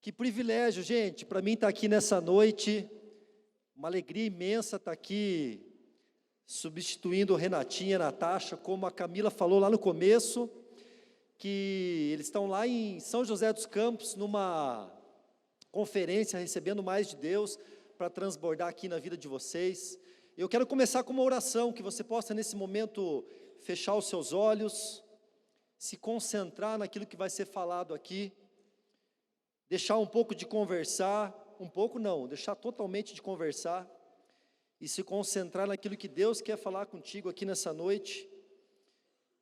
Que privilégio, gente, para mim estar aqui nessa noite, uma alegria imensa estar aqui, substituindo Renatinha, Natasha, como a Camila falou lá no começo, que eles estão lá em São José dos Campos, numa conferência, recebendo mais de Deus, para transbordar aqui na vida de vocês. Eu quero começar com uma oração, que você possa nesse momento fechar os seus olhos, se concentrar naquilo que vai ser falado aqui, deixar um pouco de conversar, um pouco não, deixar totalmente de conversar, e se concentrar naquilo que Deus quer falar contigo aqui nessa noite.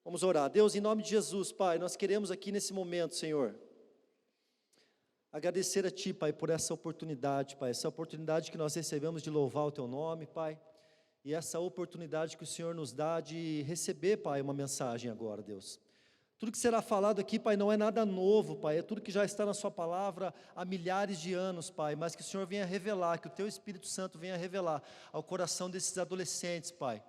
Vamos orar. Deus, em nome de Jesus, Pai, nós queremos aqui nesse momento, Senhor, agradecer a Ti, Pai, por essa oportunidade, Pai, essa oportunidade que nós recebemos de louvar o Teu nome, Pai, e essa oportunidade que o Senhor nos dá de receber, Pai, uma mensagem agora, Deus. Tudo que será falado aqui, Pai, não é nada novo, Pai, é tudo que já está na Sua palavra há milhares de anos, Pai, mas que o Senhor venha revelar, que o Teu Espírito Santo venha revelar ao coração desses adolescentes, Pai,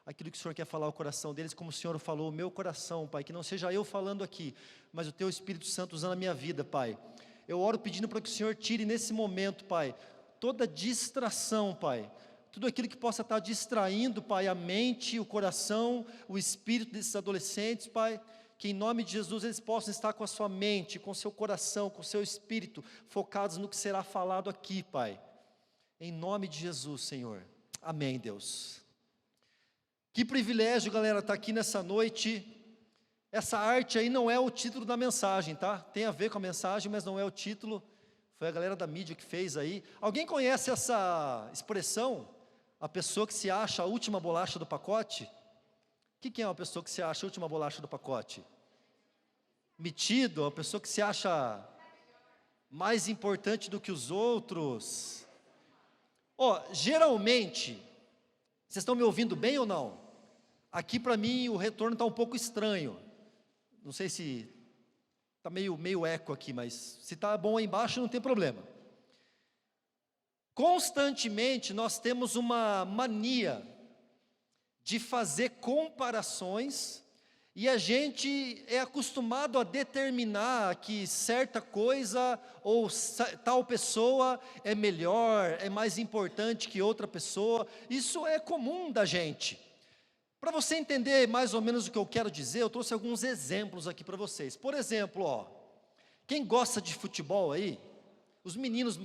aquilo que o Senhor quer falar ao coração deles, como o Senhor falou, o meu coração, Pai, que não seja eu falando aqui, mas o Teu Espírito Santo usando a minha vida, Pai. Eu oro pedindo para que o Senhor tire nesse momento, Pai, toda distração, Pai, tudo aquilo que possa estar distraindo, Pai, a mente, o coração, o espírito desses adolescentes, Pai, que em nome de Jesus eles possam estar com a sua mente, com o seu coração, com o seu espírito, focados no que será falado aqui, Pai. Em nome de Jesus, Senhor. Amém, Deus. Que privilégio, galera, estar aqui nessa noite. Essa arte aí não é o título da mensagem, tá? Tem a ver com a mensagem, mas não é o título. Foi a galera da mídia que fez aí. Alguém conhece essa expressão? A pessoa que se acha a última bolacha do pacote? O que é uma pessoa que se acha a última bolacha do pacote? Metido, uma pessoa que se acha mais importante do que os outros. Geralmente, vocês estão me ouvindo bem ou não? Aqui para mim o retorno está um pouco estranho. Não sei se está meio eco aqui, mas se está bom aí embaixo não tem problema. Constantemente nós temos uma mania de fazer comparações, e a gente é acostumado a determinar que certa coisa ou tal pessoa é melhor, é mais importante que outra pessoa. Isso é comum da gente. Para você entender mais ou menos o que eu quero dizer, eu trouxe alguns exemplos aqui para vocês. Por exemplo, quem gosta de futebol aí, os meninos,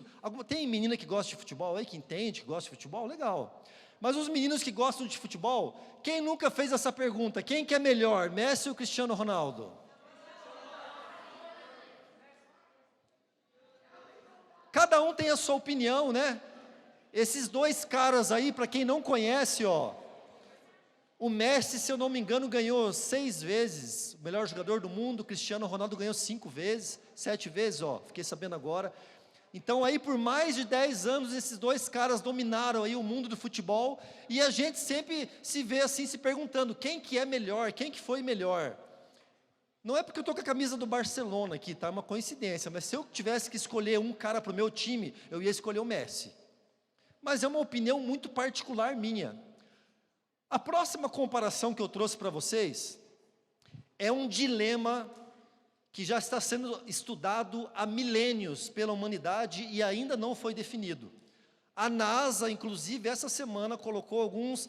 tem menina que gosta de futebol aí, que entende, que gosta de futebol, legal. Mas os meninos que gostam de futebol, quem nunca fez essa pergunta? Quem que é melhor, Messi ou Cristiano Ronaldo? Cada um tem a sua opinião, né? Esses dois caras aí, para quem não conhece, o Messi, se eu não me engano, ganhou 6 vezes o melhor jogador do mundo, o Cristiano Ronaldo ganhou 5 vezes, 7 vezes, fiquei sabendo agora. Então aí por mais de 10 anos esses dois caras dominaram aí o mundo do futebol, e a gente sempre se vê assim se perguntando, quem que é melhor, quem que foi melhor? Não é porque eu estou com a camisa do Barcelona aqui, tá? É uma coincidência, mas se eu tivesse que escolher um cara para o meu time, eu ia escolher o Messi. Mas é uma opinião muito particular minha. A próxima comparação que eu trouxe para vocês é um dilema que já está sendo estudado há milênios pela humanidade e ainda não foi definido. A NASA, inclusive, essa semana colocou alguns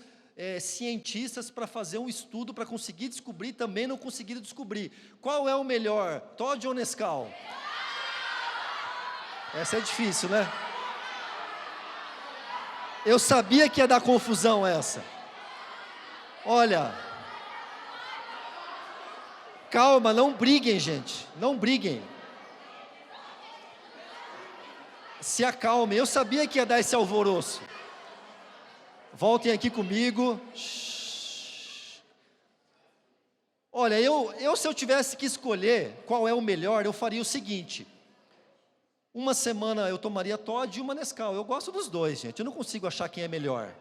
cientistas para fazer um estudo para conseguir descobrir, também não conseguiram descobrir. Qual é o melhor, Toddy ou Nescau? Essa é difícil, né? Eu sabia que ia dar confusão essa. Olha, calma, não briguem, gente, não briguem. Se acalmem, eu sabia que ia dar esse alvoroço. Voltem aqui comigo. Olha, se eu tivesse que escolher qual é o melhor, eu faria o seguinte. Uma semana eu tomaria Toddy e uma Nescau. Eu gosto dos dois, gente, eu não consigo achar quem é melhor.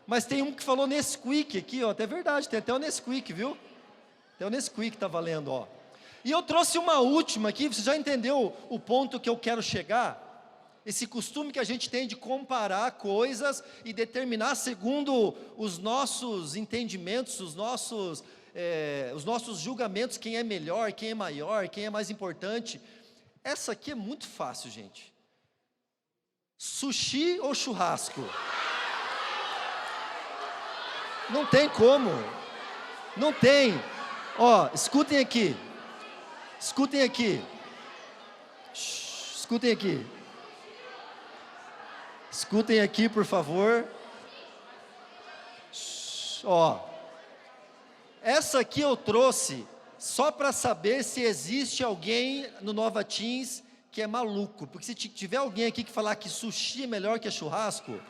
Mas tem um que falou Nesquik aqui, até verdade, tem até o Nesquik, viu? Até o Nesquik está valendo, E eu trouxe uma última aqui, você já entendeu o ponto que eu quero chegar? Esse costume que a gente tem de comparar coisas e determinar segundo os nossos entendimentos, os nossos julgamentos, quem é melhor, quem é maior, quem é mais importante. Essa aqui é muito fácil, gente. Sushi ou churrasco? Não tem como. Não tem. Ó, escutem aqui. Escutem aqui. Escutem aqui. Escutem aqui, por favor. Ó. Essa aqui eu trouxe só para saber se existe alguém no Nova Teens que é maluco. Porque se tiver alguém aqui que falar que sushi é melhor que churrasco,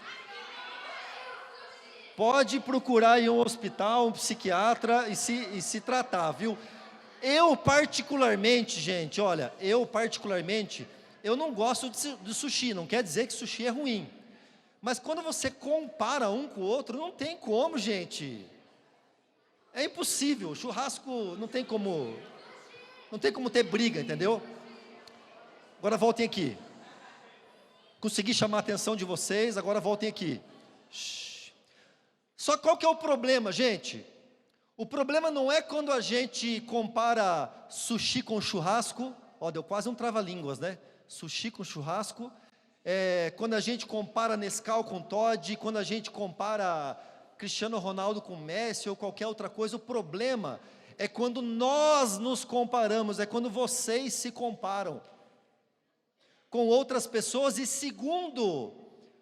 pode procurar em um hospital, um psiquiatra e se tratar, viu? Eu particularmente, gente, olha, eu não gosto de sushi, não quer dizer que sushi é ruim. Mas quando você compara um com o outro, não tem como, gente. É impossível, churrasco não tem como ter briga, entendeu? Agora voltem aqui. Consegui chamar a atenção de vocês, agora voltem aqui. Só qual que é o problema, gente? O problema não é quando a gente compara sushi com churrasco. Ó, deu quase um trava-línguas, né? Sushi com churrasco. Quando a gente compara Nescau com Toddy, quando a gente compara Cristiano Ronaldo com Messi ou qualquer outra coisa. O problema é quando nós nos comparamos, é quando vocês se comparam com outras pessoas e segundo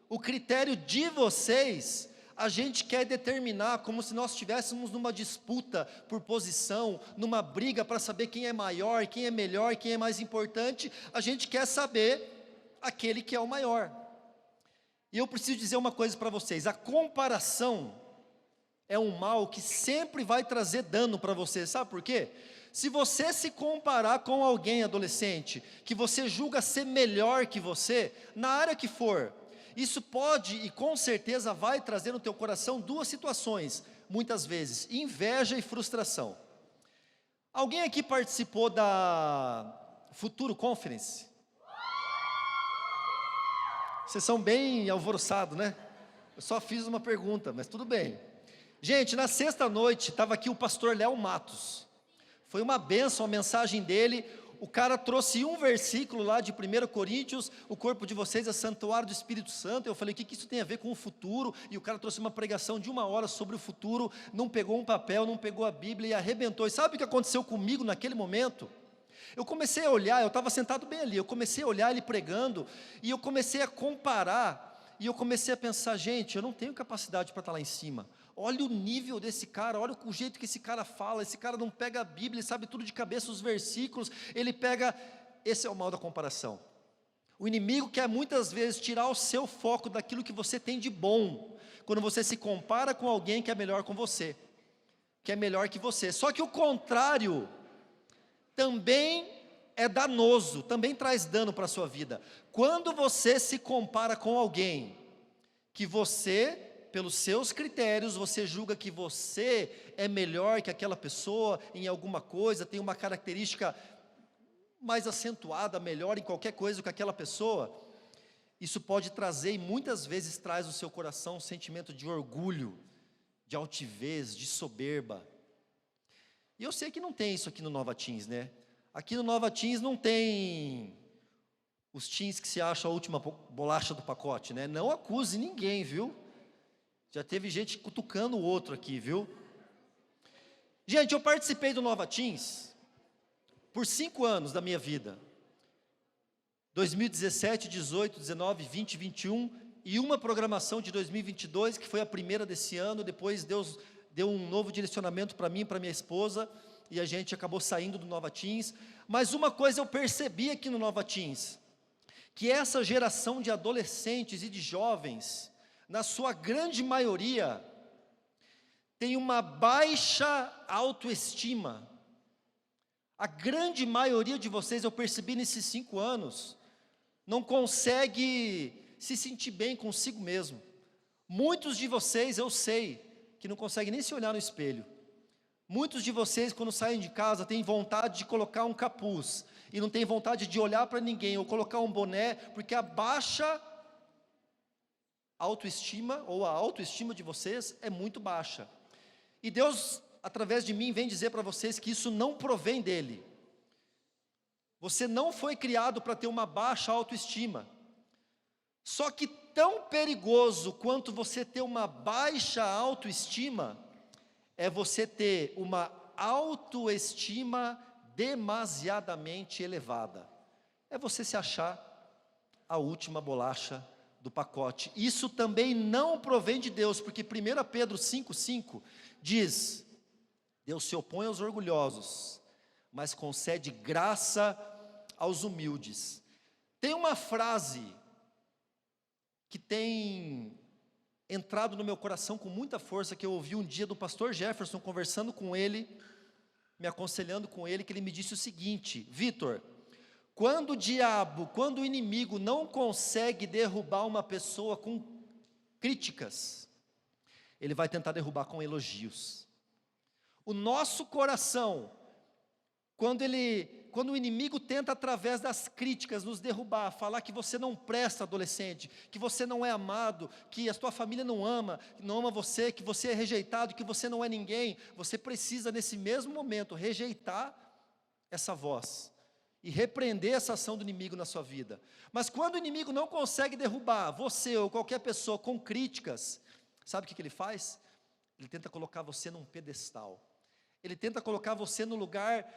o critério de vocês, a gente quer determinar como se nós estivéssemos numa disputa por posição, numa briga para saber quem é maior, quem é melhor, quem é mais importante. A gente quer saber aquele que é o maior. E eu preciso dizer uma coisa para vocês: a comparação é um mal que sempre vai trazer dano para você. Sabe por quê? Se você se comparar com alguém adolescente, que você julga ser melhor que você, na área que for, isso pode e com certeza vai trazer no teu coração duas situações, muitas vezes, inveja e frustração. Alguém aqui participou da Futuro Conference? Vocês são bem alvoroçados, né? Eu só fiz uma pergunta, mas tudo bem. Gente, na sexta noite, estava aqui o pastor Léo Matos. Foi uma bênção a mensagem dele. O cara trouxe um versículo lá de 1 Coríntios, o corpo de vocês é santuário do Espírito Santo. Eu falei, o que isso tem a ver com o futuro? E o cara trouxe uma pregação de 1 hora sobre o futuro, não pegou um papel, não pegou a Bíblia e arrebentou. E sabe o que aconteceu comigo naquele momento? Eu comecei a olhar, eu estava sentado bem ali, eu comecei a olhar ele pregando, e eu comecei a comparar, e eu comecei a pensar, gente, eu não tenho capacidade para estar lá em cima. Olha o nível desse cara, olha o jeito que esse cara fala, esse cara não pega a Bíblia, ele sabe tudo de cabeça, os versículos, ele pega, esse é o mal da comparação. O inimigo quer muitas vezes tirar o seu foco daquilo que você tem de bom, quando você se compara com alguém que é melhor com você, que é melhor que você. Só que o contrário também é danoso, também traz dano para a sua vida. Quando você se compara com alguém que você, pelos seus critérios, você julga que você é melhor que aquela pessoa em alguma coisa, tem uma característica mais acentuada, melhor em qualquer coisa que aquela pessoa, isso pode trazer, e muitas vezes traz no seu coração um sentimento de orgulho, de altivez, de soberba. E eu sei que não tem isso aqui no Nova Teens, né? Aqui no Nova Teens não tem os teens que se acham a última bolacha do pacote, né? Não acuse ninguém, viu? Já teve gente cutucando o outro aqui, viu? Gente, eu participei do Nova Teens por 5 anos da minha vida. 2017, 18, 19, 20, 21 e uma programação de 2022, que foi a primeira desse ano. Depois Deus deu um novo direcionamento para mim e para minha esposa, e a gente acabou saindo do Nova Teens. Mas uma coisa eu percebi aqui no Nova Teens, que essa geração de adolescentes e de jovens, na sua grande maioria, tem uma baixa autoestima. A grande maioria de vocês, eu percebi nesses 5 anos, não consegue se sentir bem consigo mesmo. Muitos de vocês, eu sei, que não conseguem nem se olhar no espelho. Muitos de vocês, quando saem de casa, têm vontade de colocar um capuz, e não têm vontade de olhar para ninguém, ou colocar um boné, porque a baixa autoestima, ou a autoestima de vocês é muito baixa. E Deus, através de mim, vem dizer para vocês que isso não provém dele. Você não foi criado para ter uma baixa autoestima. Só que tão perigoso quanto você ter uma baixa autoestima, é você ter uma autoestima demasiadamente elevada. É você se achar a última bolacha do pacote. Isso também não provém de Deus, porque 1 Pedro 5,5 diz: Deus se opõe aos orgulhosos, mas concede graça aos humildes. Tem uma frase que tem entrado no meu coração com muita força, que eu ouvi um dia do pastor Jefferson, conversando com ele, me aconselhando com ele, que ele me disse o seguinte: Vitor, quando o inimigo não consegue derrubar uma pessoa com críticas, ele vai tentar derrubar com elogios. O nosso coração, quando o inimigo tenta através das críticas nos derrubar, falar que você não presta, adolescente, que você não é amado, que a sua família não ama você, que você é rejeitado, que você não é ninguém, você precisa nesse mesmo momento rejeitar essa voz e repreender essa ação do inimigo na sua vida. Mas quando o inimigo não consegue derrubar você ou qualquer pessoa com críticas, sabe o que ele faz? Ele tenta colocar você num pedestal. Ele tenta colocar você no lugar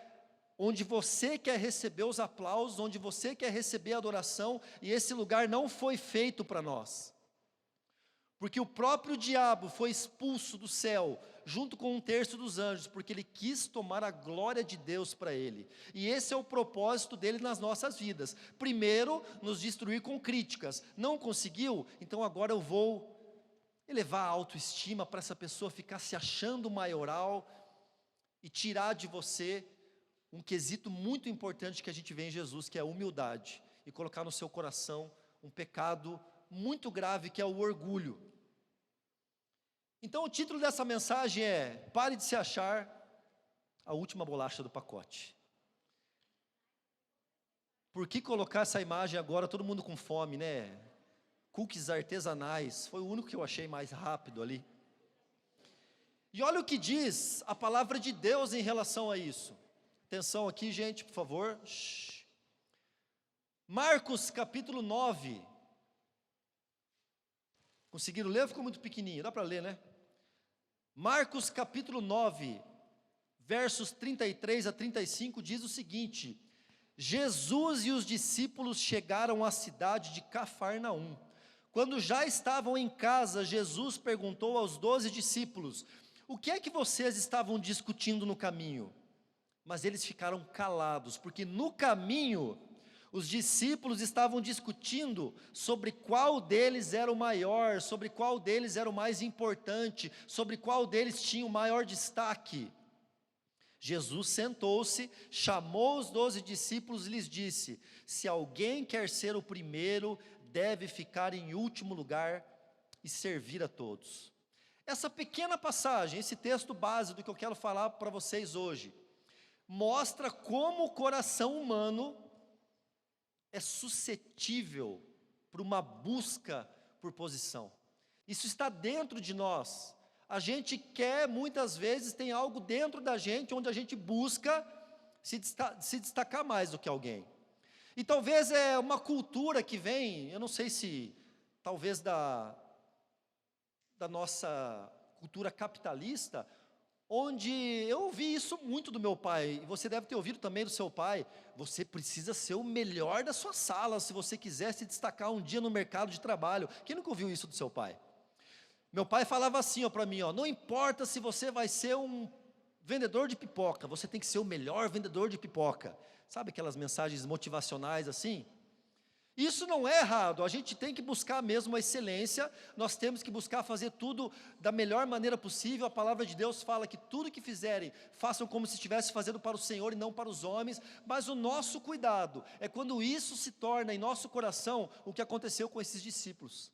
onde você quer receber os aplausos, onde você quer receber a adoração, e esse lugar não foi feito para nós. Porque o próprio diabo foi expulso do céu, junto com 1/3 dos anjos, porque ele quis tomar a glória de Deus para ele. E esse é o propósito dele nas nossas vidas. Primeiro, nos destruir com críticas. Não conseguiu? Então agora eu vou elevar a autoestima para essa pessoa ficar se achando maioral e tirar de você um quesito muito importante que a gente vê em Jesus, que é a humildade, e colocar no seu coração um pecado muito grave, que é o orgulho. Então o título dessa mensagem é: pare de se achar a última bolacha do pacote. Por que colocar essa imagem agora, todo mundo com fome, né? Cookies artesanais, foi o único que eu achei mais rápido ali. E olha o que diz a palavra de Deus em relação a isso. Atenção aqui, gente, por favor. Marcos capítulo 9. Conseguiram ler? Ficou muito pequenininho, dá para ler, né? Marcos capítulo 9, versos 33 a 35, diz o seguinte: Jesus e os discípulos chegaram à cidade de Cafarnaum. Quando já estavam em casa, Jesus perguntou aos 12 discípulos: o que é que vocês estavam discutindo no caminho? Mas eles ficaram calados, porque no caminho os discípulos estavam discutindo sobre qual deles era o maior, sobre qual deles era o mais importante, sobre qual deles tinha o maior destaque. Jesus sentou-se, chamou os 12 discípulos e lhes disse: se alguém quer ser o primeiro, deve ficar em último lugar e servir a todos. Essa pequena passagem, esse texto base do que eu quero falar para vocês hoje, mostra como o coração humano é suscetível para uma busca por posição. Isso está dentro de nós. A gente quer, muitas vezes, tem algo dentro da gente onde a gente busca se destacar mais do que alguém. E talvez é uma cultura que vem, eu não sei se, talvez da nossa cultura capitalista, onde eu ouvi isso muito do meu pai, e você deve ter ouvido também do seu pai: você precisa ser o melhor da sua sala, se você quiser se destacar um dia no mercado de trabalho. Quem nunca ouviu isso do seu pai? Meu pai falava assim para mim, não importa se você vai ser um vendedor de pipoca, você tem que ser o melhor vendedor de pipoca. Sabe aquelas mensagens motivacionais assim? Isso não é errado, a gente tem que buscar mesmo a excelência, nós temos que buscar fazer tudo da melhor maneira possível. A palavra de Deus fala que tudo que fizerem, façam como se estivesse fazendo para o Senhor e não para os homens, mas o nosso cuidado é quando isso se torna em nosso coração o que aconteceu com esses discípulos.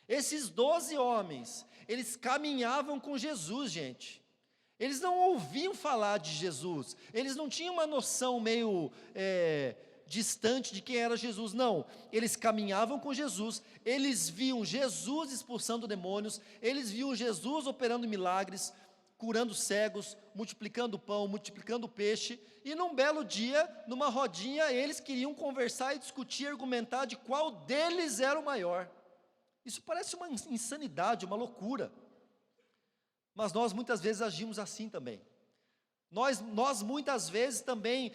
Esses 12 homens, eles caminhavam com Jesus, gente. Eles não ouviam falar de Jesus, eles não tinham uma noção meio distante de quem era Jesus, não. Eles caminhavam com Jesus, eles viam Jesus expulsando demônios, eles viam Jesus operando milagres, curando cegos, multiplicando pão, multiplicando peixe, e num belo dia, numa rodinha, eles queriam conversar e discutir, argumentar de qual deles era o maior. Isso parece uma insanidade, uma loucura. Mas nós muitas vezes agimos assim também. Nós muitas vezes também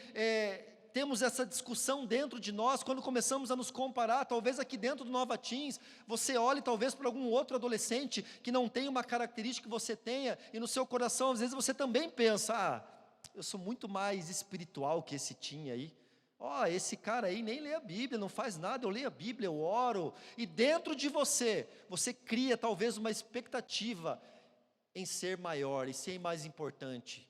temos essa discussão dentro de nós, quando começamos a nos comparar, talvez aqui dentro do Nova Teens, você olhe talvez para algum outro adolescente, que não tem uma característica que você tenha, e no seu coração às vezes você também pensa, eu sou muito mais espiritual que esse teen aí, esse cara aí nem lê a Bíblia, não faz nada, eu leio a Bíblia, eu oro, e dentro de você cria talvez uma expectativa em ser maior, e ser mais importante.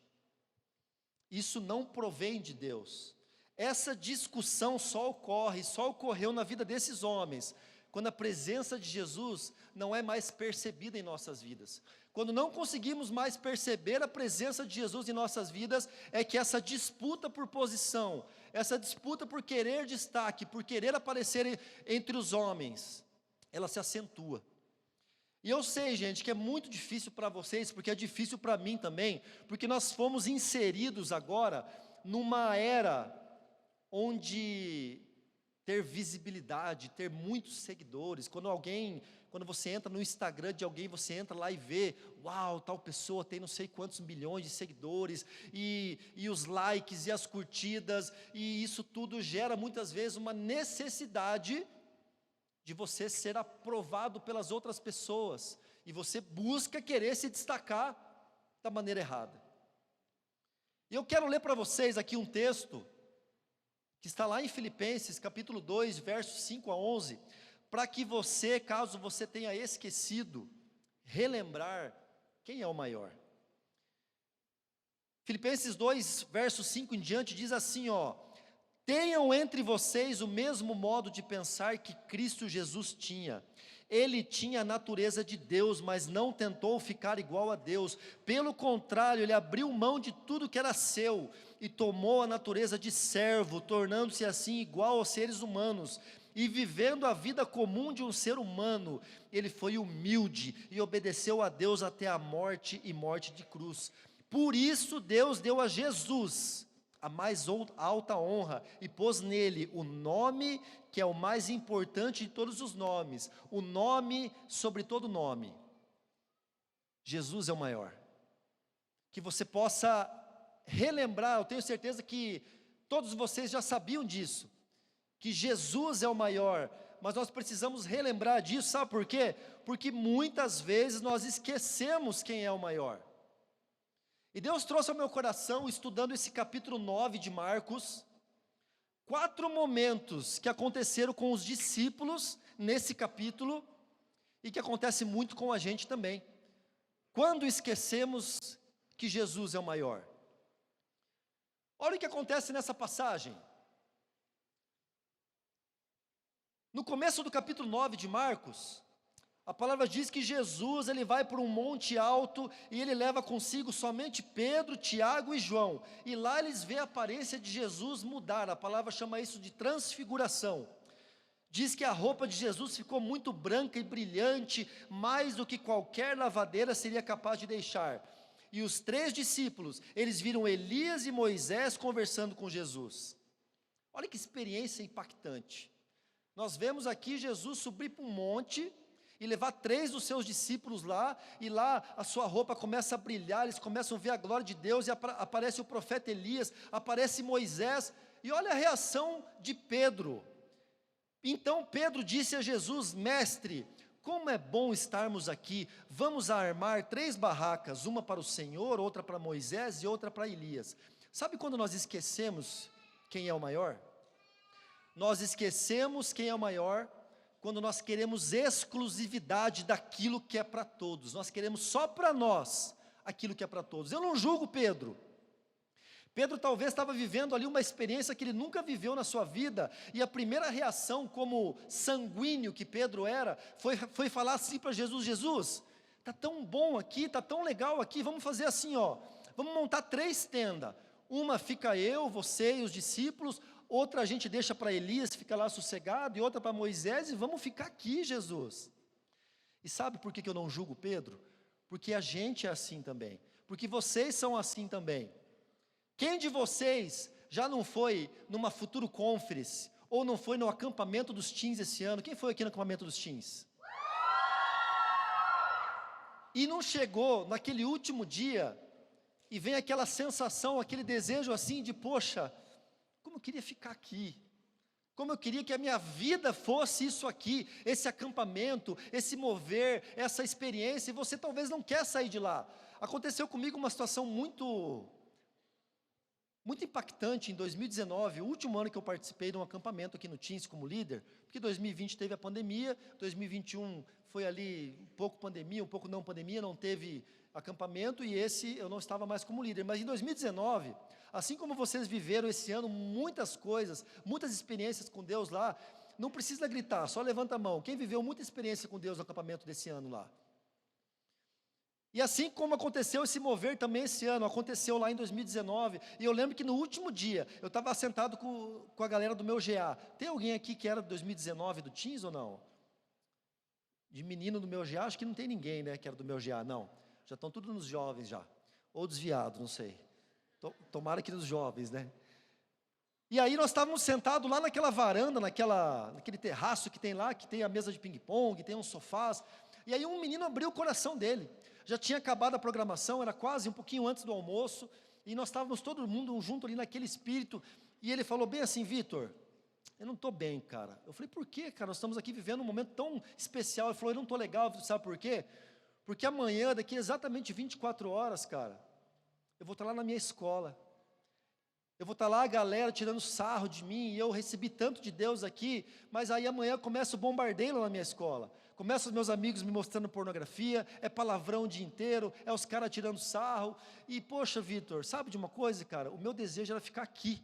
Isso não provém de Deus. Essa discussão só ocorreu na vida desses homens, quando a presença de Jesus não é mais percebida em nossas vidas. Quando não conseguimos mais perceber a presença de Jesus em nossas vidas, é que essa disputa por posição, essa disputa por querer destaque, por querer aparecer entre os homens, ela se acentua. E eu sei, gente, que é muito difícil para vocês, porque é difícil para mim também, porque nós fomos inseridos agora numa era onde ter visibilidade, ter muitos seguidores, quando você entra no Instagram de alguém, você entra lá e vê, uau, tal pessoa tem não sei quantos milhões de seguidores, e os likes, e as curtidas, e isso tudo gera muitas vezes uma necessidade de você ser aprovado pelas outras pessoas, e você busca querer se destacar da maneira errada. E eu quero ler para vocês aqui um texto, que está lá em Filipenses, capítulo 2, versos 5 a 11, para que você, caso você tenha esquecido, relembrar quem é o maior. Filipenses 2, versos 5 em diante, diz assim, tenham entre vocês o mesmo modo de pensar que Cristo Jesus tinha. Ele tinha a natureza de Deus, mas não tentou ficar igual a Deus. Pelo contrário, ele abriu mão de tudo que era seu e tomou a natureza de servo, tornando-se assim igual aos seres humanos. E vivendo a vida comum de um ser humano, ele foi humilde e obedeceu a Deus até a morte e morte de cruz. Por isso Deus deu a Jesus a mais alta honra, e pôs nele o nome que é o mais importante de todos os nomes, o nome sobre todo nome. Jesus é o maior. Que você possa relembrar, eu tenho certeza que todos vocês já sabiam disso, que Jesus é o maior, mas nós precisamos relembrar disso, sabe por quê? Porque muitas vezes nós esquecemos quem é o maior. E Deus trouxe ao meu coração, estudando esse capítulo 9 de Marcos, 4 momentos que aconteceram com os discípulos nesse capítulo, e que acontece muito com a gente também. Quando esquecemos que Jesus é o maior. Olha o que acontece nessa passagem. No começo do capítulo 9 de Marcos, a palavra diz que Jesus, ele vai para um monte alto, e ele leva consigo somente Pedro, Tiago e João, e lá eles veem a aparência de Jesus mudar, a palavra chama isso de transfiguração. Diz que a roupa de Jesus ficou muito branca e brilhante, mais do que qualquer lavadeira seria capaz de deixar. E os 3 discípulos, eles viram Elias e Moisés conversando com Jesus. Olha que experiência impactante. Nós vemos aqui Jesus subir para um monte, e levar 3 dos seus discípulos lá, e lá a sua roupa começa a brilhar, eles começam a ver a glória de Deus, e aparece o profeta Elias, aparece Moisés, e olha a reação de Pedro. Então Pedro disse a Jesus, mestre, como é bom estarmos aqui, vamos armar 3 barracas, uma para o Senhor, outra para Moisés e outra para Elias. Sabe quando nós esquecemos quem é o maior? Nós esquecemos quem é o maior, quando nós queremos exclusividade daquilo que é para todos, nós queremos só para nós aquilo que é para todos. Eu não julgo Pedro. Pedro talvez estava vivendo ali uma experiência que ele nunca viveu na sua vida, e a primeira reação, como sanguíneo que Pedro era, foi falar assim para Jesus, Jesus, está tão bom aqui, está tão legal aqui, vamos fazer assim, vamos montar 3 tendas, uma fica eu, você e os discípulos, outra a gente deixa para Elias, fica lá sossegado, e outra para Moisés, e vamos ficar aqui, Jesus. E sabe por que eu não julgo Pedro? Porque a gente é assim também. porque vocês são assim também. Quem de vocês já não foi numa Futuro Conference, ou não foi no acampamento dos teens esse ano? Quem foi aqui no acampamento dos teens? E não chegou naquele último dia, e vem aquela sensação, aquele desejo assim de, poxa, como eu queria ficar aqui, como eu queria que a minha vida fosse isso aqui, esse acampamento, esse mover, essa experiência, e você talvez não quer sair de lá. Aconteceu comigo uma situação muito impactante em 2019, o último ano que eu participei de um acampamento aqui no Teens como líder, porque 2020 teve a pandemia, 2021 foi ali um pouco pandemia, um pouco não pandemia, não teve acampamento, e esse eu não estava mais como líder, mas em 2019, assim como vocês viveram esse ano muitas coisas, muitas experiências com Deus lá, não precisa gritar, só levanta a mão, quem viveu muita experiência com Deus no acampamento desse ano lá? E assim como aconteceu esse mover também esse ano, aconteceu lá em 2019, e eu lembro que no último dia, eu estava sentado com a galera do meu GA, tem alguém aqui que era de 2019 do Teens ou não? De menino do meu GA, acho que não tem ninguém, né, que era do meu GA, não, já estão todos nos jovens já, ou desviados, não sei, tomara que nos jovens, né? E aí nós estávamos sentados lá naquela varanda, naquele terraço que tem lá, que tem a mesa de ping-pong, tem uns sofás, e aí um menino abriu o coração dele, já tinha acabado a programação, era quase um pouquinho antes do almoço, e nós estávamos todo mundo junto ali naquele espírito, e ele falou bem assim, Vitor, eu não estou bem, cara. Eu falei, por quê, cara? Nós estamos aqui vivendo um momento tão especial. Ele falou, eu não estou legal, sabe por quê? Porque amanhã, daqui exatamente 24 horas, cara, eu vou estar lá na minha escola, eu vou estar lá, a galera tirando sarro de mim, e eu recebi tanto de Deus aqui, mas aí amanhã começa o bombardeio lá na minha escola, começa os meus amigos me mostrando pornografia, é palavrão o dia inteiro, é os caras tirando sarro, e poxa, Vitor, sabe de uma coisa, cara? O meu desejo era ficar aqui,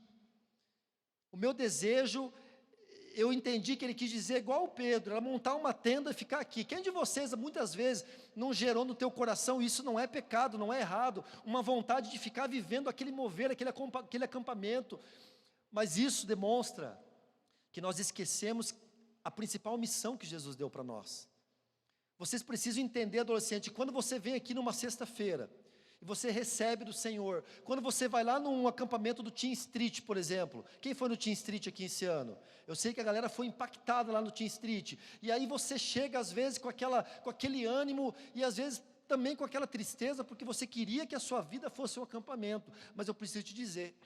o meu desejo, eu entendi que ele quis dizer igual o Pedro, era montar uma tenda e ficar aqui. Quem de vocês, muitas vezes, não gerou no teu coração, isso não é pecado, não é errado, uma vontade de ficar vivendo aquele mover, aquele acampamento, mas isso demonstra que nós esquecemos a principal missão que Jesus deu para nós. Vocês precisam entender, adolescente, quando você vem aqui numa sexta-feira, e você recebe do Senhor, quando você vai lá num acampamento do Teen Street, por exemplo, quem foi no Teen Street aqui esse ano? Eu sei que a galera foi impactada lá no Teen Street, e aí você chega às vezes com aquele ânimo, e às vezes também com aquela tristeza, porque você queria que a sua vida fosse um acampamento, mas eu preciso te dizer,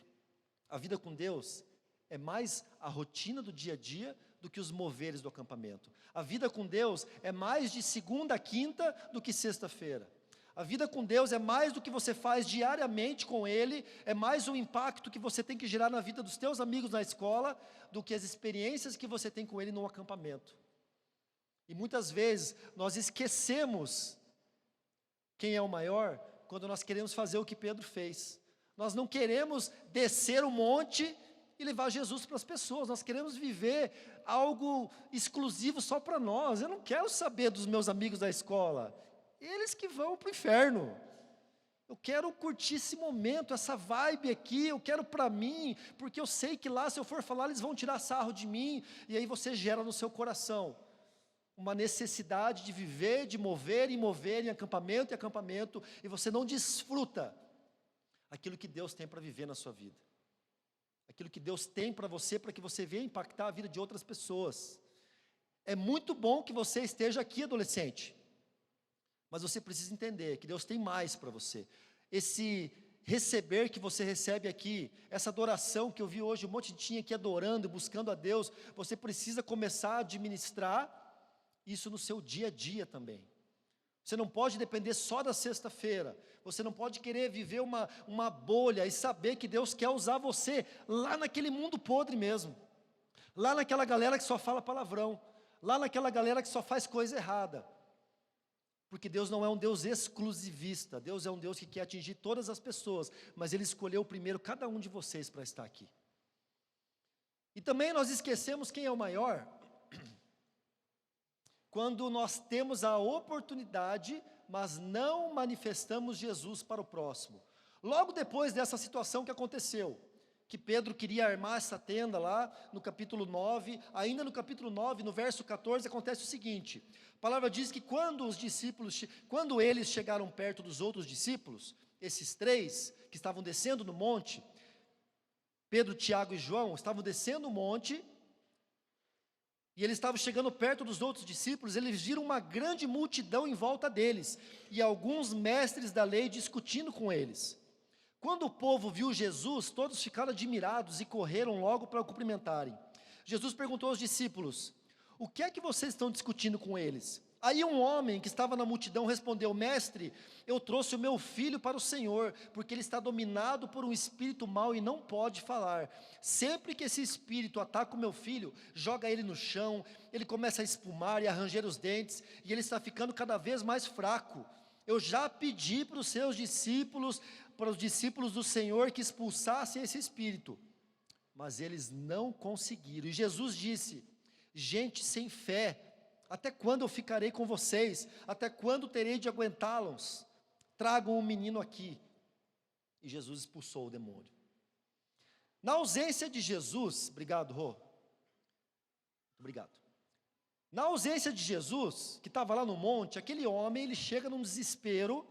a vida com Deus é mais a rotina do dia a dia, do que os moveres do acampamento. A vida com Deus é mais de segunda a quinta do que sexta-feira. A vida com Deus é mais do que você faz diariamente com Ele, é mais o impacto que você tem que gerar na vida dos teus amigos na escola, do que as experiências que você tem com Ele no acampamento. E muitas vezes nós esquecemos quem é o maior, quando nós queremos fazer o que Pedro fez. Nós não queremos descer o monte e levar Jesus para as pessoas, nós queremos viver algo exclusivo só para nós. Eu não quero saber dos meus amigos da escola, eles que vão para o inferno. Eu quero curtir esse momento, essa vibe aqui, eu quero para mim, porque eu sei que lá, se eu for falar, eles vão tirar sarro de mim, e aí você gera no seu coração uma necessidade de viver, de mover em acampamento, e você não desfruta aquilo que Deus tem para viver na sua vida, aquilo que Deus tem para você que você venha impactar a vida de outras pessoas. É muito bom que você esteja aqui, adolescente, mas você precisa entender que Deus tem mais para você. Esse receber que você recebe aqui, essa adoração que eu vi hoje, um monte de gente aqui adorando, buscando a Deus, você precisa começar a administrar isso no seu dia a dia também. Você não pode depender só da sexta-feira, você não pode querer viver uma bolha e saber que Deus quer usar você lá naquele mundo podre mesmo, lá naquela galera que só fala palavrão, lá naquela galera que só faz coisa errada. Porque Deus não é um Deus exclusivista, Deus é um Deus que quer atingir todas as pessoas, mas Ele escolheu primeiro cada um de vocês para estar aqui. E também nós esquecemos quem é o maior, quando nós temos a oportunidade, mas não manifestamos Jesus para o próximo. Logo depois dessa situação que aconteceu, que Pedro queria armar essa tenda lá, no capítulo 9, ainda no capítulo 9, no verso 14, acontece o seguinte, a palavra diz que quando eles chegaram perto dos outros discípulos, esses três que estavam descendo no monte, Pedro, Tiago e João, estavam descendo o monte, e eles estavam chegando perto dos outros discípulos, eles viram uma grande multidão em volta deles, e alguns mestres da lei discutindo com eles. Quando o povo viu Jesus, todos ficaram admirados e correram logo para o cumprimentarem. Jesus perguntou aos discípulos: o que é que vocês estão discutindo com eles? Aí um homem que estava na multidão respondeu: mestre, eu trouxe o meu filho para o Senhor, porque ele está dominado por um espírito mau e não pode falar. Sempre que esse espírito ataca o meu filho, joga ele no chão, ele começa a espumar e a ranger os dentes, e ele está ficando cada vez mais fraco. Eu já pedi para os seus discípulos, para os discípulos do Senhor, que expulsassem esse espírito, mas eles não conseguiram. E Jesus disse: gente sem fé, até quando eu ficarei com vocês? Até quando terei de aguentá-los? Tragam o menino aqui. E Jesus expulsou o demônio. Na ausência de Jesus, obrigado, Rô. Obrigado. Na ausência de Jesus, que estava lá no monte, aquele homem, ele chega num desespero,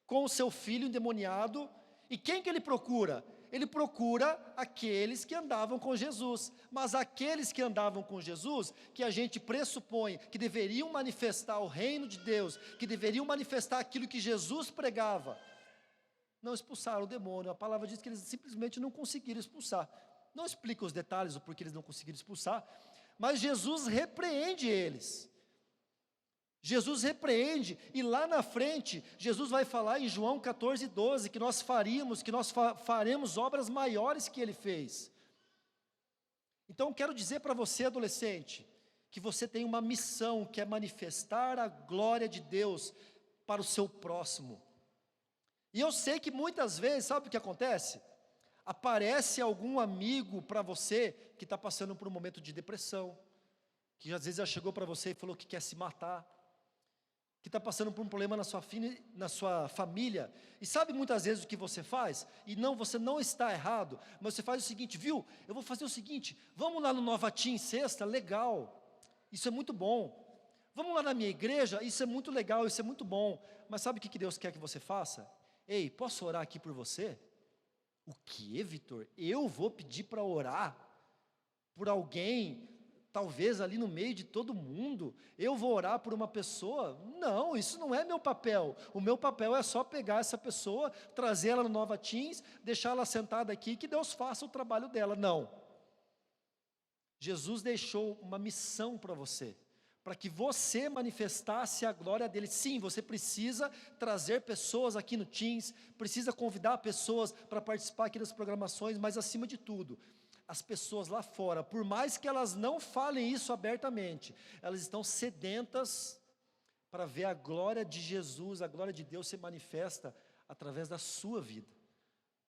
com o seu filho endemoniado, e quem que ele procura? Ele procura aqueles que andavam com Jesus, mas aqueles que andavam com Jesus, que a gente pressupõe que deveriam manifestar o reino de Deus, que deveriam manifestar aquilo que Jesus pregava, não expulsaram o demônio. A palavra diz que eles simplesmente não conseguiram expulsar. Não explica os detalhes do porquê eles não conseguiram expulsar, mas Jesus repreende eles. Jesus repreende, e lá na frente, Jesus vai falar em João 14:12, que nós faremos obras maiores que ele fez. Então quero dizer para você, adolescente, que você tem uma missão, que é manifestar a glória de Deus para o seu próximo. E eu sei que muitas vezes, sabe o que acontece? Aparece algum amigo para você, que está passando por um momento de depressão, que às vezes já chegou para você e falou que quer se matar, que está passando por um problema na sua família, e sabe muitas vezes o que você faz? E não, você não está errado, mas você faz o seguinte: viu, eu vou fazer o seguinte, vamos lá no Nova Team sexta, legal, isso é muito bom, vamos lá na minha igreja, isso é muito legal, isso é muito bom, mas sabe o que Deus quer que você faça? Ei, posso orar aqui por você? O que, Vitor? Eu vou pedir para orar por alguém, talvez ali no meio de todo mundo? Eu vou orar por uma pessoa? Não, isso não é meu papel. O meu papel é só pegar essa pessoa, trazer ela no Nova Teams, deixar ela sentada aqui, que Deus faça o trabalho dela. Não. Jesus deixou uma missão para você, para que você manifestasse a glória dele. Sim, você precisa trazer pessoas aqui no Teams, precisa convidar pessoas para participar aqui das programações, mas acima de tudo, as pessoas lá fora, por mais que elas não falem isso abertamente, elas estão sedentas para ver a glória de Jesus, a glória de Deus se manifesta através da sua vida.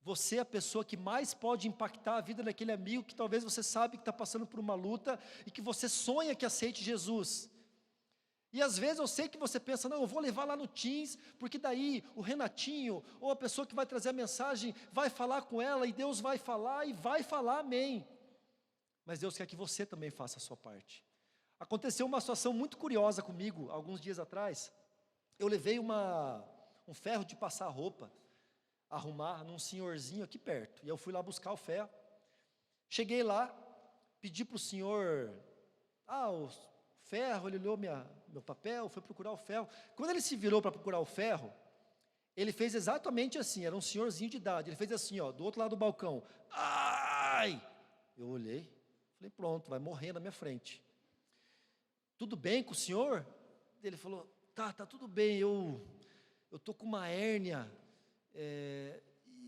Você é a pessoa que mais pode impactar a vida daquele amigo que talvez você sabe que está passando por uma luta e que você sonha que aceite Jesus. E às vezes eu sei que você pensa: não, eu vou levar lá no Teams, porque daí o Renatinho, ou a pessoa que vai trazer a mensagem, vai falar com ela, e Deus vai falar, amém. Mas Deus quer que você também faça a sua parte. Aconteceu uma situação muito curiosa comigo, alguns dias atrás. Eu levei um ferro de passar roupa, arrumar num senhorzinho aqui perto, e eu fui lá buscar o ferro. Cheguei lá, pedi para o senhor, o ferro, ele olhou meu papel, foi procurar o ferro. Quando ele se virou para procurar o ferro, ele fez exatamente assim, era um senhorzinho de idade, ele fez assim, do outro lado do balcão, ai! Eu olhei, falei: pronto, vai morrer na minha frente. Tudo bem com o senhor? Ele falou: tá tudo bem, eu estou com uma hérnia,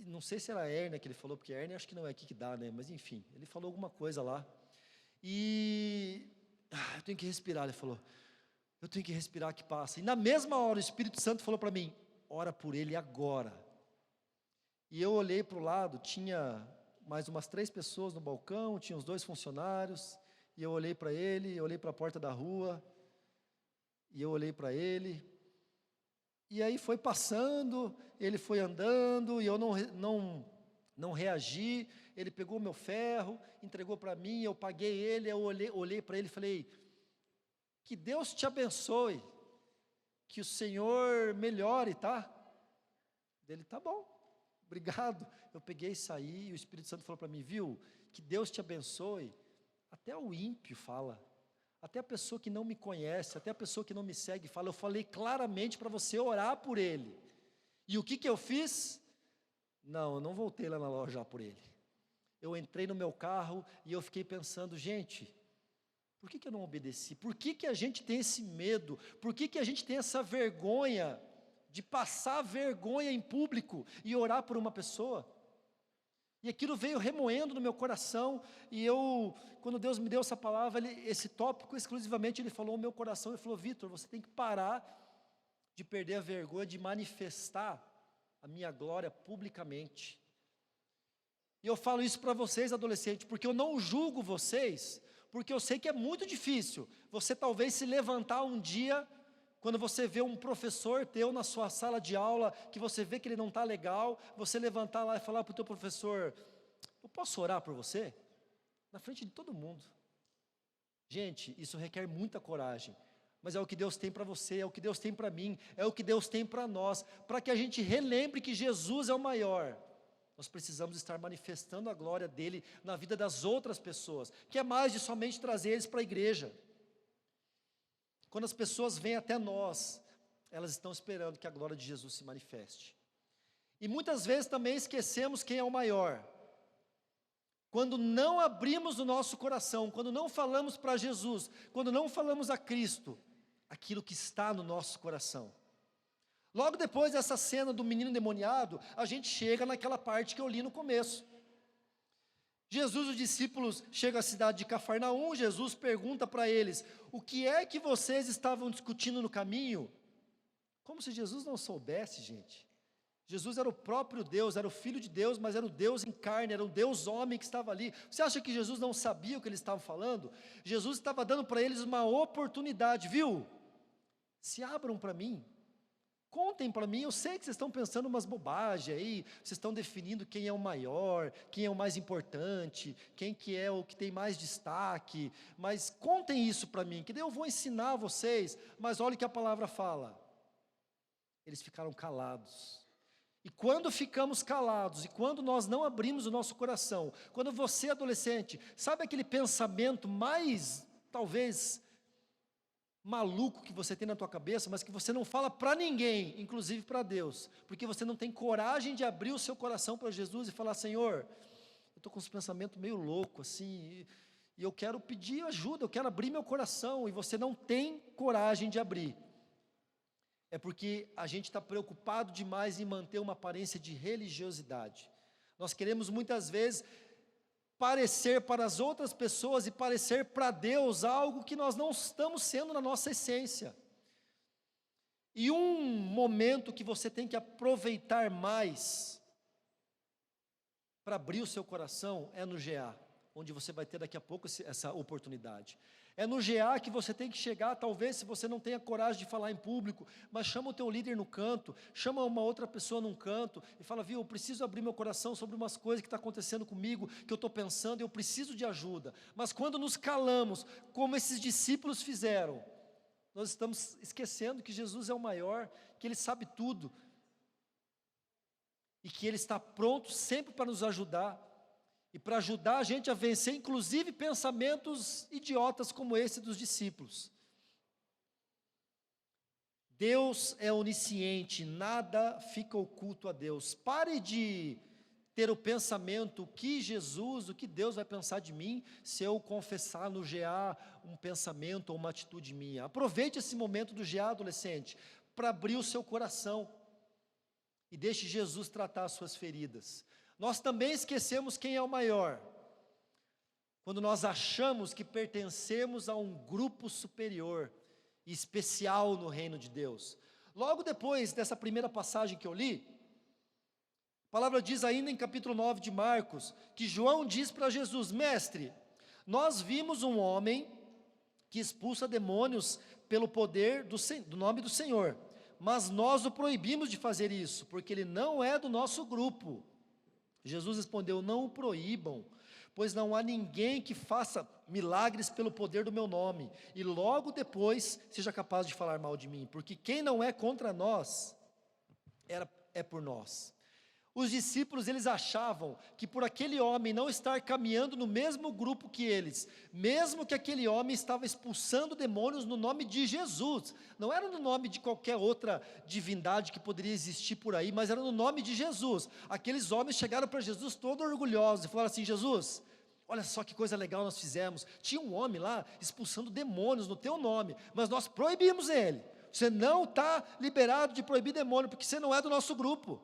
não sei se era hérnia que ele falou, porque hérnia acho que não é aqui que dá, né? Mas enfim, ele falou alguma coisa lá, e eu tenho que respirar, ele falou, eu tenho que respirar que passa. E na mesma hora o Espírito Santo falou para mim: ora por ele agora. E eu olhei para o lado, tinha mais umas 3 pessoas no balcão, tinha os 2 funcionários, e eu olhei para ele, eu olhei para a porta da rua, e eu olhei para ele, e aí foi passando, ele foi andando, e eu não reagi. Ele pegou o meu ferro, entregou para mim, eu paguei ele, eu olhei para ele e falei: que Deus te abençoe, que o Senhor melhore, tá? Dele, tá bom, obrigado. Eu peguei e saí, e o Espírito Santo falou para mim, viu, que Deus te abençoe. Até o ímpio fala, até a pessoa que não me conhece, até a pessoa que não me segue fala, eu falei claramente para você orar por ele. E o que eu fiz? Não, eu não voltei lá na loja já por ele. Eu entrei no meu carro e eu fiquei pensando, gente, por que eu não obedeci? Por que a gente tem esse medo? Por que a gente tem essa vergonha de passar vergonha em público e orar por uma pessoa? E aquilo veio remoendo no meu coração, e quando Deus me deu essa palavra, esse tópico exclusivamente, Ele falou no meu coração, Ele falou, Vitor, você tem que parar de perder a vergonha de manifestar a minha glória publicamente. E eu falo isso para vocês, adolescentes, porque eu não julgo vocês, porque eu sei que é muito difícil você talvez se levantar um dia, quando você vê um professor teu na sua sala de aula, que você vê que ele não está legal, você levantar lá e falar para o teu professor, eu posso orar por você? Na frente de todo mundo. Gente, isso requer muita coragem, mas é o que Deus tem para você, é o que Deus tem para mim, é o que Deus tem para nós, para que a gente relembre que Jesus é o maior. Nós precisamos estar manifestando a glória dEle na vida das outras pessoas, que é mais de somente trazer eles para a igreja. Quando as pessoas vêm até nós, elas estão esperando que a glória de Jesus se manifeste. E muitas vezes também esquecemos quem é o maior. Quando não abrimos o nosso coração, quando não falamos para Jesus, quando não falamos a Cristo, aquilo que está no nosso coração. Logo depois dessa cena do menino endemoniado, a gente chega naquela parte que eu li no começo. Jesus e os discípulos chegam à cidade de Cafarnaum, Jesus pergunta para eles, o que é que vocês estavam discutindo no caminho? Como se Jesus não soubesse, gente. Jesus era o próprio Deus, era o Filho de Deus, mas era o Deus em carne, era o Deus homem que estava ali. Você acha que Jesus não sabia o que eles estavam falando? Jesus estava dando para eles uma oportunidade, viu? Se abram para mim. Contem para mim, eu sei que vocês estão pensando umas bobagens aí, vocês estão definindo quem é o maior, quem é o mais importante, quem que é o que tem mais destaque, mas contem isso para mim, que daí eu vou ensinar vocês, mas olha o que a palavra fala. Eles ficaram calados. E quando ficamos calados, e quando nós não abrimos o nosso coração, quando você, adolescente, sabe aquele pensamento mais, talvez, maluco que você tem na tua cabeça, mas que você não fala para ninguém, inclusive para Deus, porque você não tem coragem de abrir o seu coração para Jesus e falar, Senhor, eu estou com esse pensamento meio louco assim, e eu quero pedir ajuda, eu quero abrir meu coração, e você não tem coragem de abrir, é porque a gente está preocupado demais em manter uma aparência de religiosidade. Nós queremos muitas vezes parecer para as outras pessoas e parecer para Deus algo que nós não estamos sendo na nossa essência. E um momento que você tem que aproveitar mais para abrir o seu coração é no GA, onde você vai ter daqui a pouco essa oportunidade. É no GA que você tem que chegar, talvez se você não tenha coragem de falar em público, mas chama o teu líder no canto, chama uma outra pessoa num canto e fala, viu, eu preciso abrir meu coração sobre umas coisas que estão acontecendo comigo, que eu estou pensando, eu preciso de ajuda. Mas quando nos calamos, como esses discípulos fizeram, nós estamos esquecendo que Jesus é o maior, que Ele sabe tudo, e que Ele está pronto sempre para nos ajudar, e para ajudar a gente a vencer, inclusive, pensamentos idiotas como esse dos discípulos. Deus é onisciente, nada fica oculto a Deus. Pare de ter o pensamento, o que Jesus, o que Deus vai pensar de mim, se eu confessar no GA um pensamento ou uma atitude minha. Aproveite esse momento do GA, adolescente, para abrir o seu coração, e deixe Jesus tratar as suas feridas. Nós também esquecemos quem é o maior, quando nós achamos que pertencemos a um grupo superior, especial no reino de Deus. Logo depois dessa primeira passagem que eu li, a palavra diz ainda em capítulo 9 de Marcos, que João diz para Jesus, mestre, nós vimos um homem que expulsa demônios pelo poder do nome do Senhor, mas nós o proibimos de fazer isso, porque ele não é do nosso grupo. Jesus respondeu, não o proíbam, pois não há ninguém que faça milagres pelo poder do meu nome, e logo depois seja capaz de falar mal de mim, porque quem não é contra nós, é por nós. Os discípulos, eles achavam que por aquele homem não estar caminhando no mesmo grupo que eles, mesmo que aquele homem estava expulsando demônios no nome de Jesus, não era no nome de qualquer outra divindade que poderia existir por aí, mas era no nome de Jesus. Aqueles homens chegaram para Jesus todos orgulhosos e falaram assim: Jesus, olha só que coisa legal nós fizemos, tinha um homem lá expulsando demônios no teu nome, mas nós proibimos ele. Você não está liberado de proibir demônio, porque você não é do nosso grupo,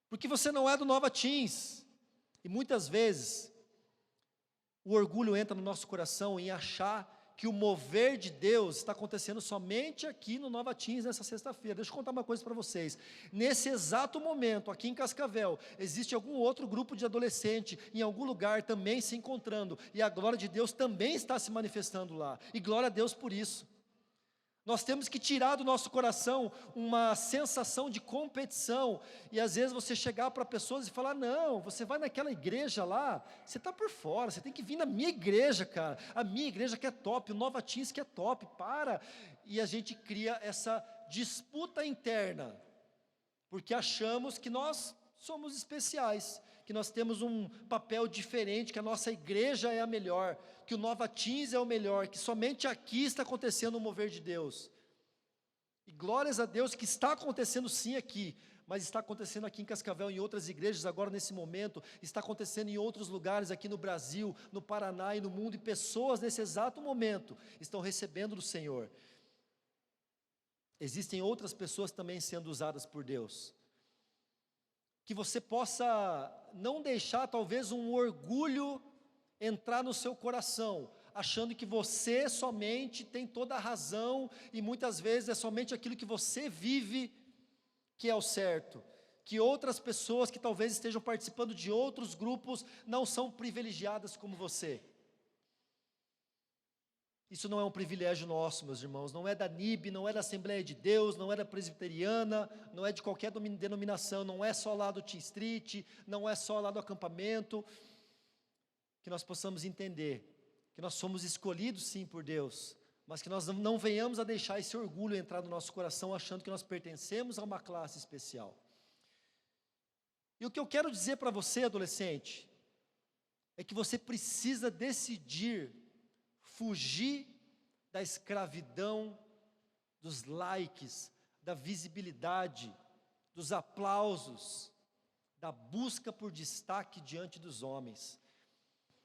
porque você não é do Nova Teens. E muitas vezes o orgulho entra no nosso coração em achar que o mover de Deus está acontecendo somente aqui no Nova Teens nessa sexta-feira. Deixa eu contar uma coisa para vocês. Nesse exato momento, aqui em Cascavel, existe algum outro grupo de adolescente em algum lugar também se encontrando, e a glória de Deus também está se manifestando lá, e glória a Deus por isso. Nós temos que tirar do nosso coração uma sensação de competição, e às vezes você chegar para pessoas e falar: não, você vai naquela igreja lá, você está por fora, você tem que vir na minha igreja, cara, a minha igreja que é top, o Nova Teens que é top, para, e a gente cria essa disputa interna, porque achamos que nós somos especiais, que nós temos um papel diferente, que a nossa igreja é a melhor, que o Nova Teens é o melhor, que somente aqui está acontecendo o mover de Deus. E glórias a Deus que está acontecendo sim aqui, mas está acontecendo aqui em Cascavel, em outras igrejas agora nesse momento, está acontecendo em outros lugares aqui no Brasil, no Paraná e no mundo, e pessoas nesse exato momento estão recebendo do Senhor. Existem outras pessoas também sendo usadas por Deus. Que você possa não deixar talvez um orgulho entrar no seu coração, achando que você somente tem toda a razão, e muitas vezes é somente aquilo que você vive que é o certo, que outras pessoas que talvez estejam participando de outros grupos não são privilegiadas como você. Isso não é um privilégio nosso, meus irmãos, não é da NIB, não é da Assembleia de Deus, não é da Presbiteriana, não é de qualquer denominação, não é só lá do Teen Street, não é só lá do acampamento. Que nós possamos entender que nós somos escolhidos sim por Deus, mas que nós não venhamos a deixar esse orgulho entrar no nosso coração, achando que nós pertencemos a uma classe especial. E o que eu quero dizer para você, adolescente, é que você precisa decidir fugir da escravidão, dos likes, da visibilidade, dos aplausos, da busca por destaque diante dos homens.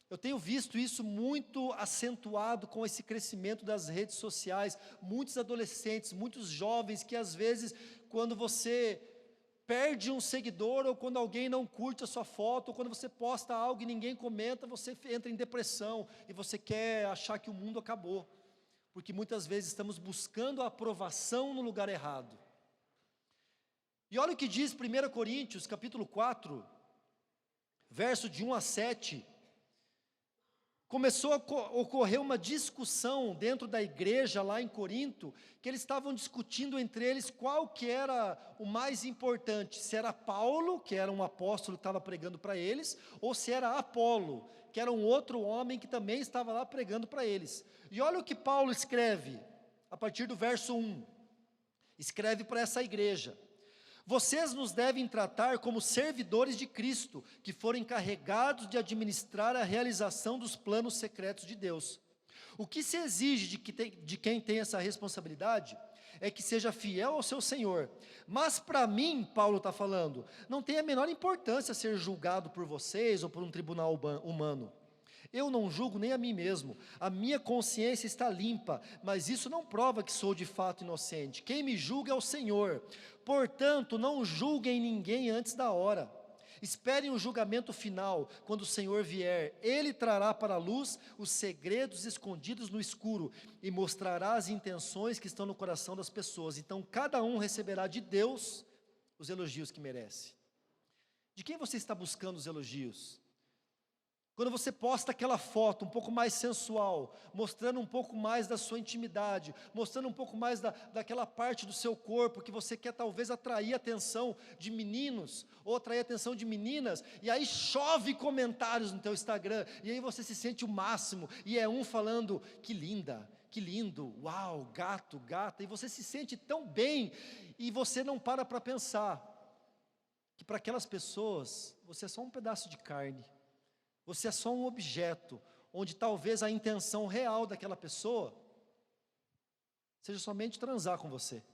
Eu tenho visto isso muito acentuado com esse crescimento das redes sociais, muitos adolescentes, muitos jovens que às vezes, quando você perde um seguidor, ou quando alguém não curte a sua foto, ou quando você posta algo e ninguém comenta, você entra em depressão, e você quer achar que o mundo acabou, porque muitas vezes estamos buscando a aprovação no lugar errado. E olha o que diz 1 Coríntios, capítulo 4, verso de 1 a 7, começou a ocorrer uma discussão dentro da igreja lá em Corinto, que eles estavam discutindo entre eles qual que era o mais importante, se era Paulo, que era um apóstolo que estava pregando para eles, ou se era Apolo, que era um outro homem que também estava lá pregando para eles. E olha o que Paulo escreve, a partir do verso 1, escreve para essa igreja: vocês nos devem tratar como servidores de Cristo, que foram encarregados de administrar a realização dos planos secretos de Deus. O que se exige de quem tem essa responsabilidade é que seja fiel ao seu Senhor. Mas para mim, Paulo está falando, não tem a menor importância ser julgado por vocês ou por um tribunal humano. Eu não julgo nem a mim mesmo, a minha consciência está limpa, mas isso não prova que sou de fato inocente. Quem me julga é o Senhor. Portanto, não julguem ninguém antes da hora. Esperem o julgamento final, quando o Senhor vier. Ele trará para a luz os segredos escondidos no escuro e mostrará as intenções que estão no coração das pessoas. Então, cada um receberá de Deus os elogios que merece. De quem você está buscando os elogios? Quando você posta aquela foto um pouco mais sensual, mostrando um pouco mais da sua intimidade, mostrando um pouco mais daquela parte do seu corpo que você quer talvez atrair a atenção de meninos, ou atrair a atenção de meninas, e aí chove comentários no teu Instagram, e aí você se sente o máximo, e é um falando, que linda, que lindo, uau, gato, gata, e você se sente tão bem, e você não para pensar, que para aquelas pessoas, você é só um pedaço de carne, você é só um objeto, onde talvez a intenção real daquela pessoa seja somente transar com você.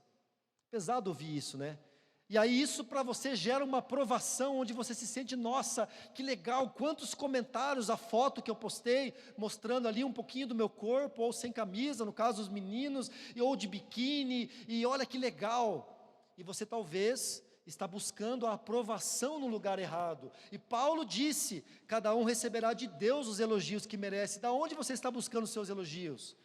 Pesado ouvir isso, né? E aí isso para você gera uma aprovação, onde você se sente, nossa, que legal, quantos comentários, a foto que eu postei, mostrando ali um pouquinho do meu corpo, ou sem camisa, no caso os meninos, ou de biquíni, e olha que legal. E você talvez está buscando a aprovação no lugar errado. E Paulo disse, cada um receberá de Deus os elogios que merece. Da onde você está buscando os seus elogios?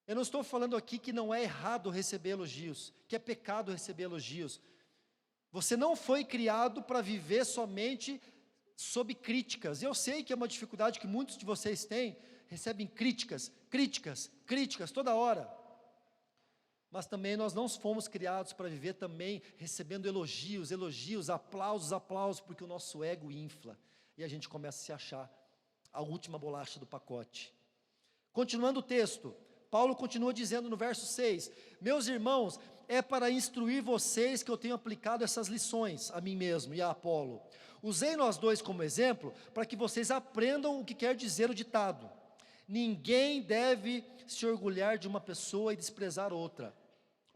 Eu não estou falando aqui que não é errado receber elogios, que é pecado receber elogios. Você não foi criado para viver somente sob críticas. Eu sei que é uma dificuldade que muitos de vocês têm, recebem críticas toda hora. Mas também nós não fomos criados para viver também recebendo elogios, aplausos, porque o nosso ego infla. E a gente começa a se achar a última bolacha do pacote. Continuando o texto, Paulo continua dizendo no verso 6, meus irmãos, é para instruir vocês que eu tenho aplicado essas lições a mim mesmo e a Apolo. Usei nós dois como exemplo, para que vocês aprendam o que quer dizer o ditado. Ninguém deve se orgulhar de uma pessoa e desprezar outra.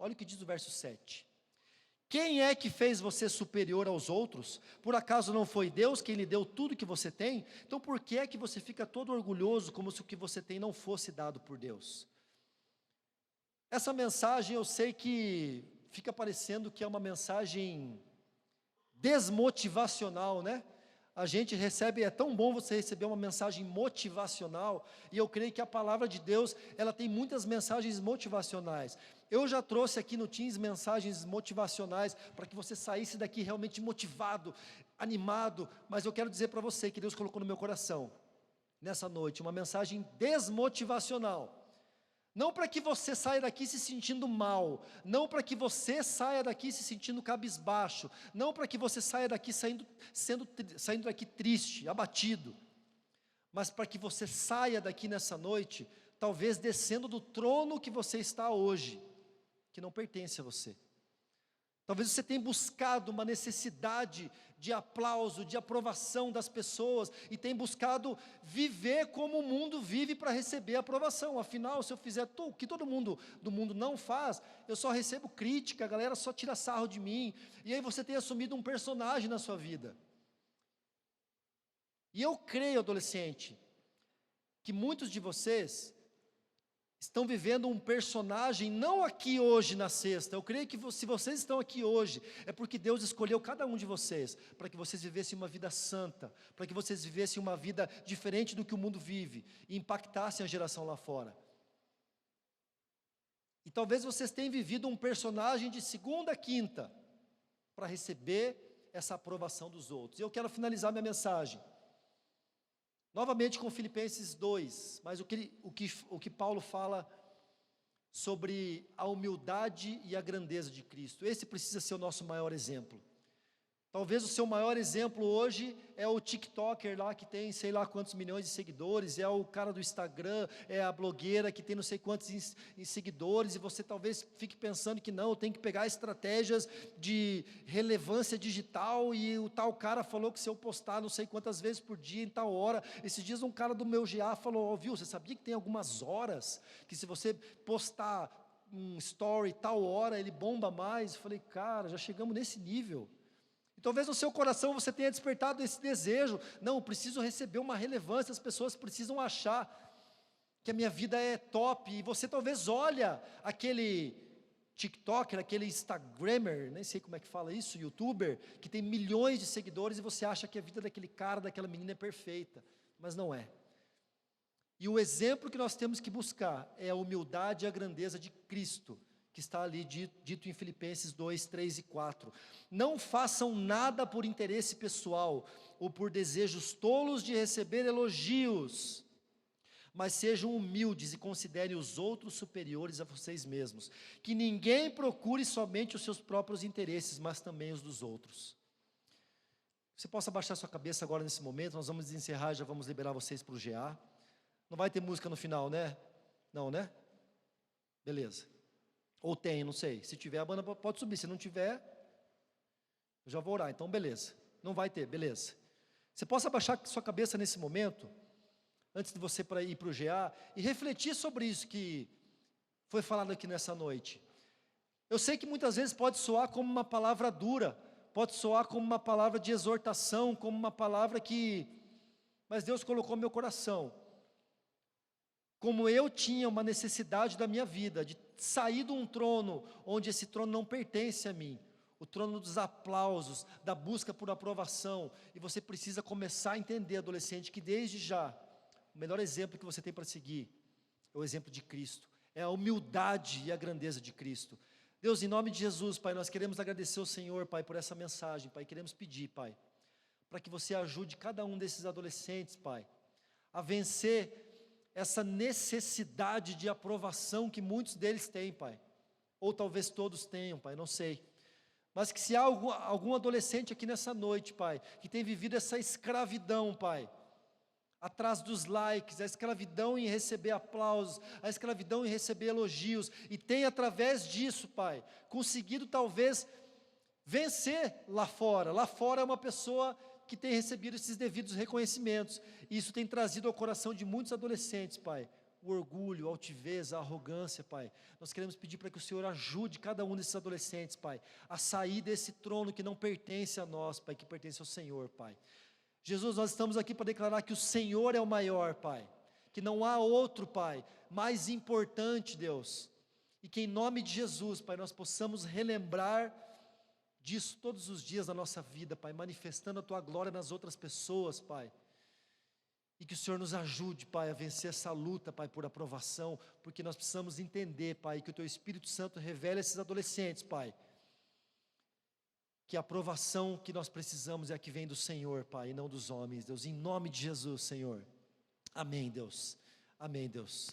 Olha o que diz o verso 7. Quem é que fez você superior aos outros? Por acaso não foi Deus quem lhe deu tudo que você tem? Então por que é que você fica todo orgulhoso, como se o que você tem não fosse dado por Deus? Essa mensagem eu sei que fica parecendo que é uma mensagem desmotivacional, né? A gente recebe, é tão bom você receber uma mensagem motivacional, e eu creio que a palavra de Deus, ela tem muitas mensagens motivacionais. Eu já trouxe aqui no Teams mensagens motivacionais, para que você saísse daqui realmente motivado, animado, mas eu quero dizer para você, que Deus colocou no meu coração, nessa noite, uma mensagem desmotivacional. Não para que você saia daqui se sentindo mal, não para que você saia daqui se sentindo cabisbaixo, não para que você saia daqui saindo daqui triste, abatido, mas para que você saia daqui nessa noite, talvez descendo do trono que você está hoje, que não pertence a você. Talvez você tenha buscado uma necessidade de aplauso, de aprovação das pessoas, e tenha buscado viver como o mundo vive para receber aprovação. Afinal, se eu fizer o que todo mundo do mundo não faz, eu só recebo crítica, a galera só tira sarro de mim, e aí você tem assumido um personagem na sua vida. E eu creio, adolescente, que muitos de vocês estão vivendo um personagem, não aqui hoje na sexta. Eu creio que se vocês estão aqui hoje, é porque Deus escolheu cada um de vocês, para que vocês vivessem uma vida santa, para que vocês vivessem uma vida diferente do que o mundo vive, e impactassem a geração lá fora. E talvez vocês tenham vivido um personagem de segunda a quinta, para receber essa aprovação dos outros. E eu quero finalizar minha mensagem novamente com Filipenses 2, mas o que Paulo fala sobre a humildade e a grandeza de Cristo. Esse precisa ser o nosso maior exemplo. Talvez o seu maior exemplo hoje é o TikToker lá que tem sei lá quantos milhões de seguidores, é o cara do Instagram, é a blogueira que tem não sei quantos seguidores, e você talvez fique pensando que não, eu tenho que pegar estratégias de relevância digital, e o tal cara falou que se eu postar não sei quantas vezes por dia, em tal hora, esses dias um cara do meu GA falou, viu, você sabia que tem algumas horas, que se você postar um story tal hora, ele bomba mais? Eu falei, cara, já chegamos nesse nível. E talvez no seu coração você tenha despertado esse desejo, não, eu preciso receber uma relevância, as pessoas precisam achar que a minha vida é top, e você talvez olha aquele TikToker, aquele Instagrammer, nem sei como é que fala isso, YouTuber, que tem milhões de seguidores, e você acha que a vida daquele cara, daquela menina é perfeita, mas não é. E o exemplo que nós temos que buscar é a humildade e a grandeza de Cristo, que está ali dito em Filipenses 2, 3 e 4. Não façam nada por interesse pessoal, ou por desejos tolos de receber elogios, mas sejam humildes e considerem os outros superiores a vocês mesmos. Que ninguém procure somente os seus próprios interesses, mas também os dos outros. Você possa abaixar sua cabeça agora nesse momento, nós vamos encerrar, já vamos liberar vocês para o GA. Não vai ter música no final, né? Não, né? Beleza. Ou tem, não sei. Se tiver, a banda pode subir. Se não tiver, Eu já vou orar, então beleza. Não vai ter, beleza. Você possa abaixar sua cabeça nesse momento, antes de você ir para o GA, e refletir sobre isso que foi falado aqui nessa noite. Eu sei que muitas vezes pode soar como uma palavra dura, pode soar como uma palavra de exortação, como uma palavra que... Mas Deus colocou no meu coração. Como eu tinha uma necessidade da minha vida, de sair de um trono, onde esse trono não pertence a mim, o trono dos aplausos, da busca por aprovação, e você precisa começar a entender, adolescente, que desde já, o melhor exemplo que você tem para seguir, é o exemplo de Cristo, é a humildade e a grandeza de Cristo. Deus, em nome de Jesus, Pai, nós queremos agradecer ao Senhor, Pai, por essa mensagem, Pai, queremos pedir, Pai, para que você ajude cada um desses adolescentes, Pai, a vencer essa necessidade de aprovação que muitos deles têm, Pai, ou talvez todos tenham, Pai, não sei, mas que se há algum adolescente aqui nessa noite, Pai, que tem vivido essa escravidão, Pai, atrás dos likes, a escravidão em receber aplausos, a escravidão em receber elogios, e tem através disso, Pai, conseguido talvez vencer lá fora é uma pessoa que tem recebido esses devidos reconhecimentos, e isso tem trazido ao coração de muitos adolescentes, Pai, o orgulho, a altivez, a arrogância, Pai. Nós queremos pedir para que o Senhor ajude cada um desses adolescentes, Pai, a sair desse trono que não pertence a nós, Pai, que pertence ao Senhor, Pai. Jesus, nós estamos aqui para declarar que o Senhor é o maior, Pai, que não há outro, Pai, mais importante, Deus, e que em nome de Jesus, Pai, nós possamos relembrar disso todos os dias da nossa vida, Pai, manifestando a Tua glória nas outras pessoas, Pai, e que o Senhor nos ajude, Pai, a vencer essa luta, Pai, por aprovação, porque nós precisamos entender, Pai, que o Teu Espírito Santo revela a esses adolescentes, Pai, que a aprovação que nós precisamos é a que vem do Senhor, Pai, e não dos homens, Deus, em nome de Jesus, Senhor, amém, Deus, amém, Deus.